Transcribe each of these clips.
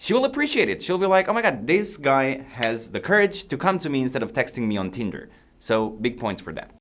she will appreciate it. She'll be like, oh my god, this guy has the courage to come to me instead of texting me on Tinder. So big points for that.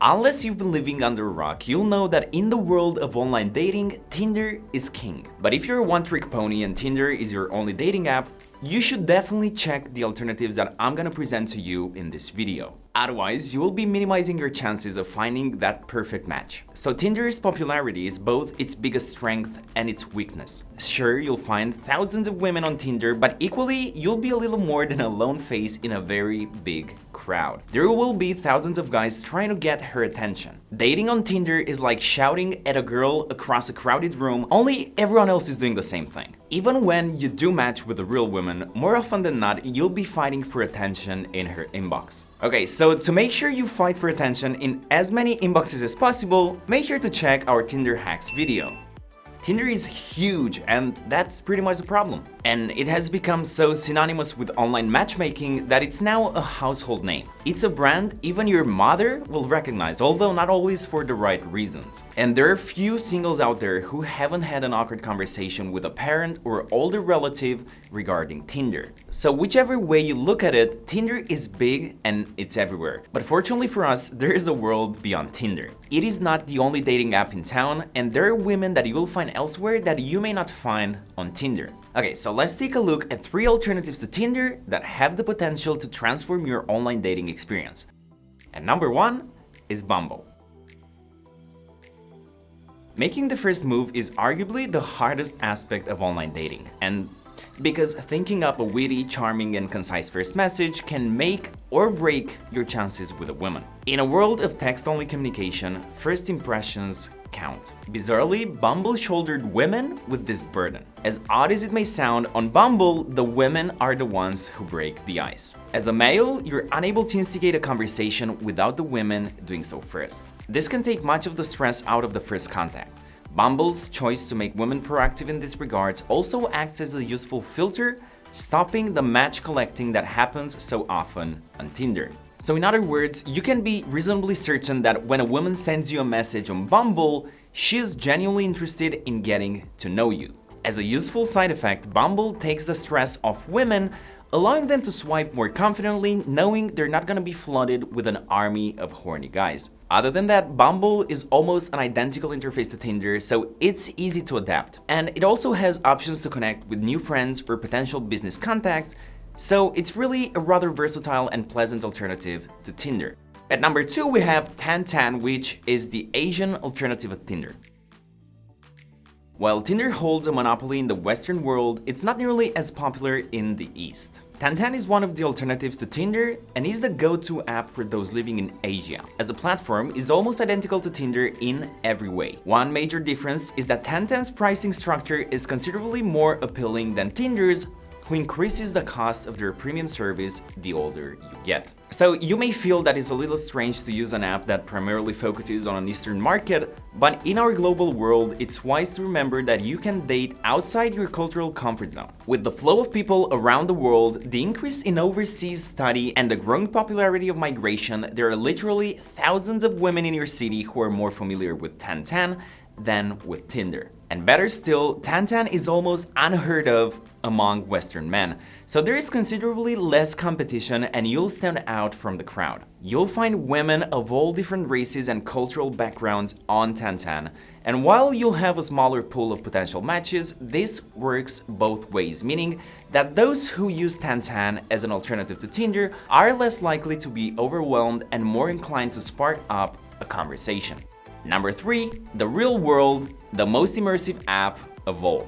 Unless you've been living under a rock, you'll know that in the world of online dating, Tinder is king. But if you're a one-trick pony and Tinder is your only dating app, you should definitely check the alternatives that I'm gonna present to you in this video. Otherwise, you will be minimizing your chances of finding that perfect match. So Tinder's popularity is both its biggest strength and its weakness. Sure, you'll find thousands of women on Tinder, but equally, you'll be a little more than a lone face in a very big crowd. There will be thousands of guys trying to get her attention. Dating on Tinder is like shouting at a girl across a crowded room, only everyone else is doing the same thing. Even when you do match with a real woman, more often than not, you'll be fighting for attention in her inbox. Okay, so to make sure you fight for attention in as many inboxes as possible, make sure to check our Tinder hacks video. Tinder is huge, and that's pretty much the problem. And it has become so synonymous with online matchmaking that it's now a household name. It's a brand even your mother will recognize, although not always for the right reasons. And there are few singles out there who haven't had an awkward conversation with a parent or older relative regarding Tinder. So whichever way you look at it, Tinder is big and it's everywhere. But fortunately for us, there is a world beyond Tinder. It is not the only dating app in town, and there are women that you will find elsewhere that you may not find on Tinder. Okay, so let's take a look at 3 alternatives to Tinder that have the potential to transform your online dating experience. And number 1 is Bumble. Making the first move is arguably the hardest aspect of online dating, and because thinking up a witty, charming, and concise first message can make or break your chances with a woman. In a world of text-only communication, first impressions count. Bizarrely, Bumble shouldered women with this burden. As odd as it may sound, on Bumble, the women are the ones who break the ice. As a male, you're unable to instigate a conversation without the women doing so first. This can take much of the stress out of the first contact. Bumble's choice to make women proactive in this regard also acts as a useful filter, stopping the match collecting that happens so often on Tinder. So in other words, you can be reasonably certain that when a woman sends you a message on Bumble, she's genuinely interested in getting to know you. As a useful side effect, Bumble takes the stress off women, allowing them to swipe more confidently, knowing they're not gonna be flooded with an army of horny guys. Other than that, Bumble is almost an identical interface to Tinder, so it's easy to adapt. And it also has options to connect with new friends or potential business contacts, so it's really a rather versatile and pleasant alternative to Tinder. At number 2, we have TanTan, which is the Asian alternative of Tinder. While Tinder holds a monopoly in the Western world, it's not nearly as popular in the East. TanTan is one of the alternatives to Tinder and is the go-to app for those living in Asia, as the platform is almost identical to Tinder in every way. One major difference is that TanTan's pricing structure is considerably more appealing than Tinder's, who increases the cost of their premium service the older you get. So you may feel that it's a little strange to use an app that primarily focuses on an Eastern market, but in our global world, it's wise to remember that you can date outside your cultural comfort zone. With the flow of people around the world, the increase in overseas study, and the growing popularity of migration, there are literally thousands of women in your city who are more familiar with TanTan than with Tinder. And better still, TanTan is almost unheard of among Western men, so there is considerably less competition and you'll stand out from the crowd. You'll find women of all different races and cultural backgrounds on TanTan, and while you'll have a smaller pool of potential matches, this works both ways, meaning that those who use TanTan as an alternative to Tinder are less likely to be overwhelmed and more inclined to spark up a conversation. Number 3, the real world, the most immersive app of all.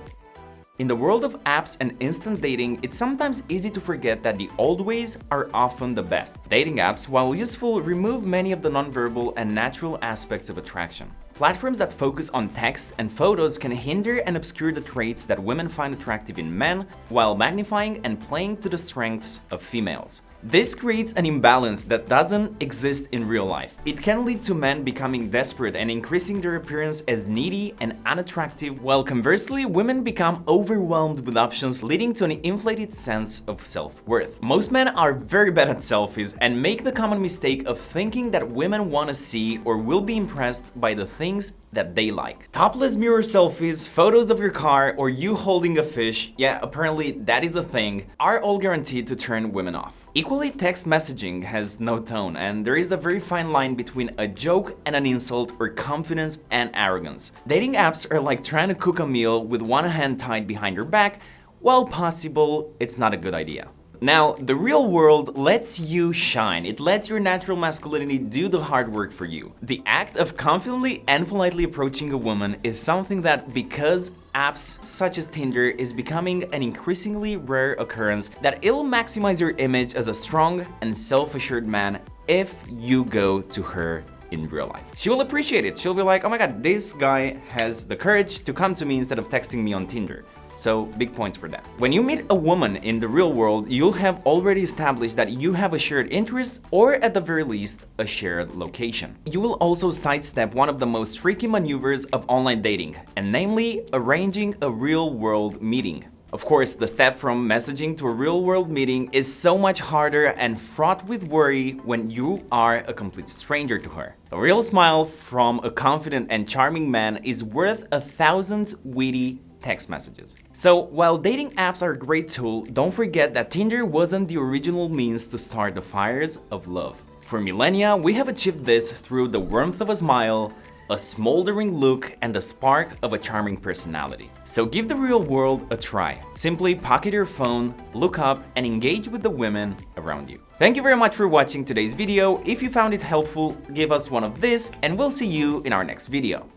In the world of apps and instant dating, it's sometimes easy to forget that the old ways are often the best. Dating apps, while useful, remove many of the nonverbal and natural aspects of attraction. Platforms that focus on text and photos can hinder and obscure the traits that women find attractive in men, while magnifying and playing to the strengths of females. This creates an imbalance that doesn't exist in real life. It can lead to men becoming desperate and increasing their appearance as needy and unattractive, while conversely, women become overwhelmed with options, leading to an inflated sense of self-worth. Most men are very bad at selfies and make the common mistake of thinking that women want to see or will be impressed by the things that they like. Topless mirror selfies, photos of your car, or you holding a fish, yeah, apparently that is a thing, are all guaranteed to turn women off. Equally, text messaging has no tone, and there is a very fine line between a joke and an insult, or confidence and arrogance. Dating apps are like trying to cook a meal with one hand tied behind your back. While possible, it's not a good idea. Now, the real world lets you shine. It lets your natural masculinity do the hard work for you. The act of confidently and politely approaching a woman is something that, because apps such as Tinder is becoming an increasingly rare occurrence, that it'll maximize your image as a strong and self-assured man if you go to her in real life. She will appreciate it. She'll be like, oh my god, this guy has the courage to come to me instead of texting me on Tinder. So, big points for that. When you meet a woman in the real world, you'll have already established that you have a shared interest, or at the very least, a shared location. You will also sidestep one of the most tricky maneuvers of online dating, and namely, arranging a real-world meeting. Of course, the step from messaging to a real-world meeting is so much harder and fraught with worry when you are a complete stranger to her. A real smile from a confident and charming man is worth 1,000 witty text messages. So, while dating apps are a great tool, don't forget that Tinder wasn't the original means to start the fires of love. For millennia, we have achieved this through the warmth of a smile, a smoldering look, and the spark of a charming personality. So give the real world a try. Simply pocket your phone, look up, and engage with the women around you. Thank you very much for watching today's video. If you found it helpful, give us one of this, and we'll see you in our next video.